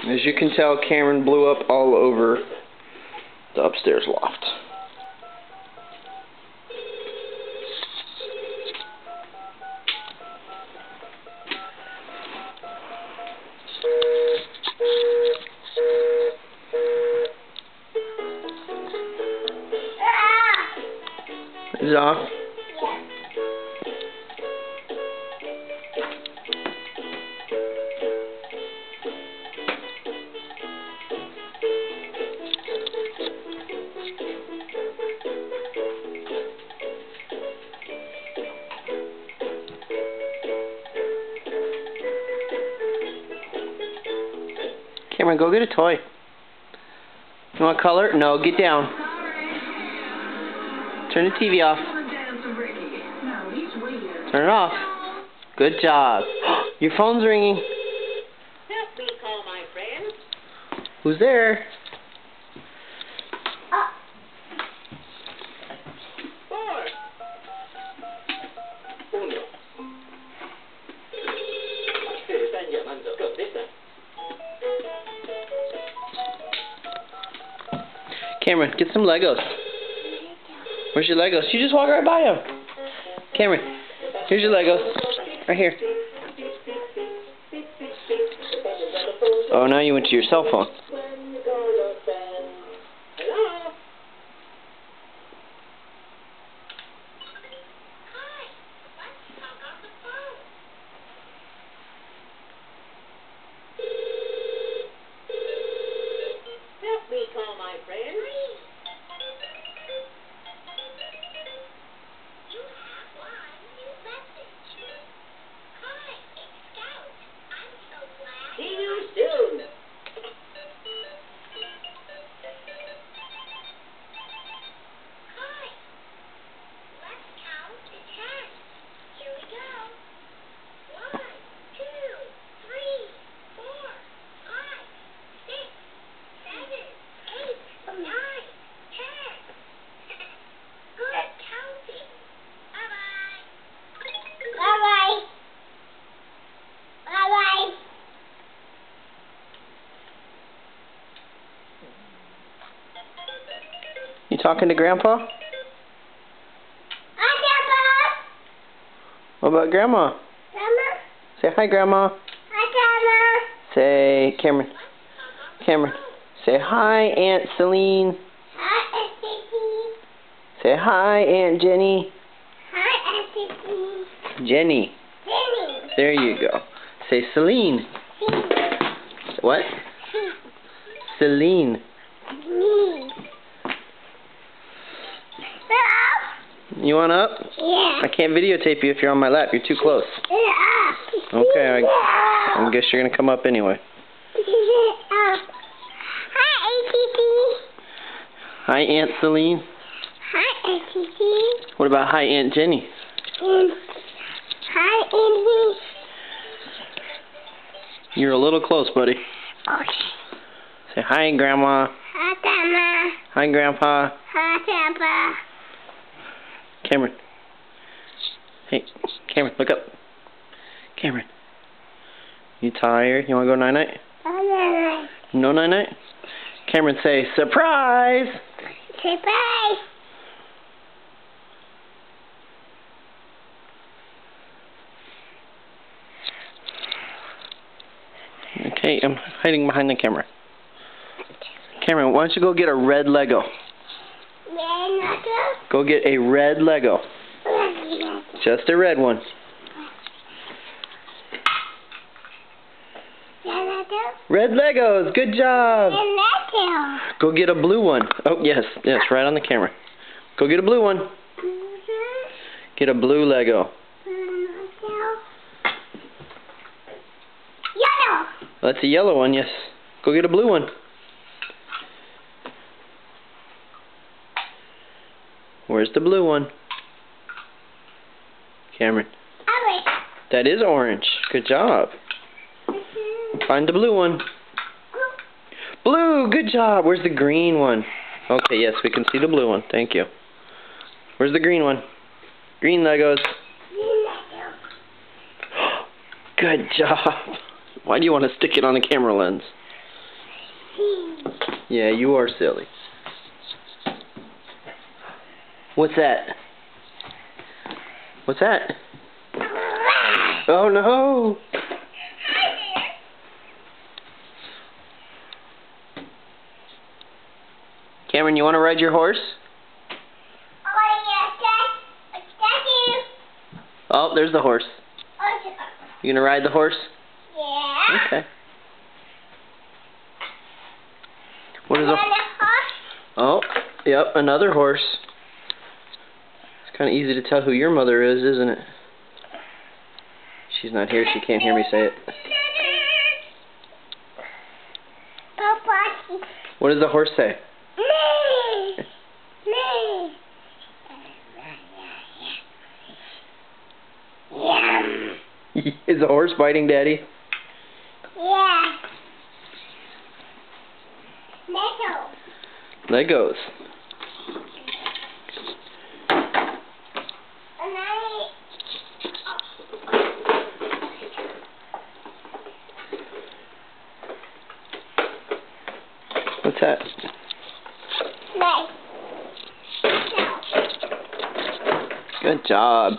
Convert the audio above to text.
As you can tell, Cameron blew up all over the upstairs loft. Is it off? Cameron, go get a toy. You want color? No, get down. Turn the TV off. Turn it off. Good job. Your phone's ringing. Help me call my friend. Who's there? Cameron, get some Legos. Where's your Legos? You just walk right by them. Cameron, here's your Legos. Right here. Oh, now you went to your cell phone. Help me call my friend. You have one new message. Hi, it's Scout. I'm so glad. See you soon. Hi. Let's count to 10. Here we go. 1, 2, 3, 4, 5, 6, 7, 8, 9, 10. Good counting. Bye-bye. Bye-bye. Bye-bye. You talking to Grandpa? Hi, Grandpa. What about Grandma? Grandma. Say hi, Grandma. Hi, Grandma. Say, Cameron. Cameron. Say hi, Aunt Celine. Hi, Auntie. Say hi, Aunt Jenny. Hi, Auntie. Jenny. Jenny. There you go. Say Celine. What? Celine. Me. You want up? Yeah. I can't videotape you if you're on my lap. You're too close. Okay, I guess you're going to come up anyway. Hi, Auntie. Hi, Aunt Celine. Hi, Auntie. What about hi, Aunt Jenny? Hi, Auntie. You're a little close, buddy. Okay. Say hi, Grandma. Hi, Grandma. Hi, Grandpa. Hi, Grandpa. Cameron. Hey, Cameron, look up. Cameron. You tired? You want to go night-night? Bye. No night-night? Cameron, say, surprise! Say bye. Okay, I'm hiding behind the camera. Cameron, why don't you go get a red Lego? Go get a red Lego. Just a red one. Red Legos, good job. Go get a blue one. Oh, yes, right on the camera. Go get a blue one. Get a blue Lego. Yellow. That's a yellow one, yes. Go get a blue one. Where's the blue one? Cameron. Orange. That is orange. Good job. Find the blue one. Blue, good job. Where's the green one? Okay, yes, we can see the blue one. Thank you. Where's the green one? Green Legos. Good job. Why do you want to stick it on the camera lens? Yeah, you are silly. What's that? What's that? Oh no! Cameron, you want to ride your horse? Oh, there's the horse. You gonna ride the horse? Yeah. Okay. What is a... Oh, yep, another horse. It's kind of easy to tell who your mother is, isn't it? She's not here. She can't hear me say it. Papa. What does the horse say? Me. Me. Is the horse biting Daddy? Yeah. Lego. Legos. And I... What's that? No. Good job.